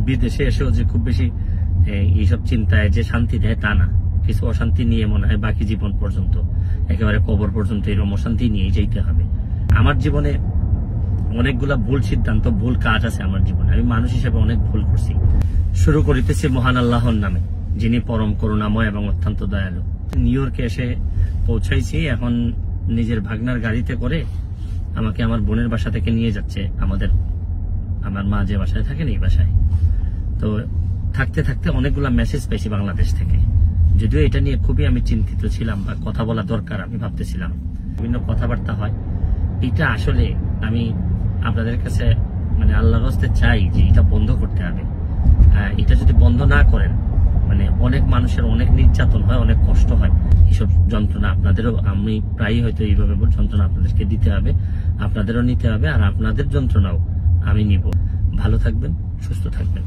বিদেশে এসেও যে খুব বেশি এইসব চিন্তায় যে শান্তি দেয় তা না, কিছু অশান্তি নিয়ে মনে হয় বাকি জীবন পর্যন্ত, একেবারে কবর পর্যন্ত এরকম অশান্তি নিয়ে যেতে হবে। আমার জীবনে অনেকগুলা ভুল সিদ্ধান্ত, ভুল কাজ আছে আমার জীবনে, আমি মানুষ হিসেবে অনেক ভুল করছি। শুরু করিতেছি মহান আল্লাহর নামে, যিনি পরম করুণাময় এবং অত্যন্ত দয়ালু। নিউ ইয়র্কে এসে পৌঁছাইছি, এখন নিজের ভাগনার গাড়িতে করে আমাকে আমার বোনের বাসা থেকে নিয়ে যাচ্ছে আমার মা যে বাসায় থাকেন এই বাসায়। তো থাকতে থাকতে অনেকগুলা মেসেজ পেয়েছি বাংলাদেশ থেকে, যদিও এটা নিয়ে খুবই আমি চিন্তিত ছিলাম বা কথা বলা দরকার আমি ভাবতেছিলাম, বিভিন্ন কথাবার্তা হয়। এটা আসলে আমি আপনাদের কাছে মানে আল্লাহর হস্তে চাই যে এটা বন্ধ করতে হবে। এটা যদি বন্ধ না করেন মানে অনেক মানুষের অনেক নির্যাতন হয়, অনেক কষ্ট হয়, এইসব যন্ত্রণা আপনাদেরও, আমি প্রায়ই হয়তো এইভাবে যন্ত্রণা আপনাদেরকে দিতে হবে, আপনাদেরও নিতে হবে, আর আপনাদের যন্ত্রণাও আমি নিব। ভালো থাকবেন, সুস্থ থাকবেন।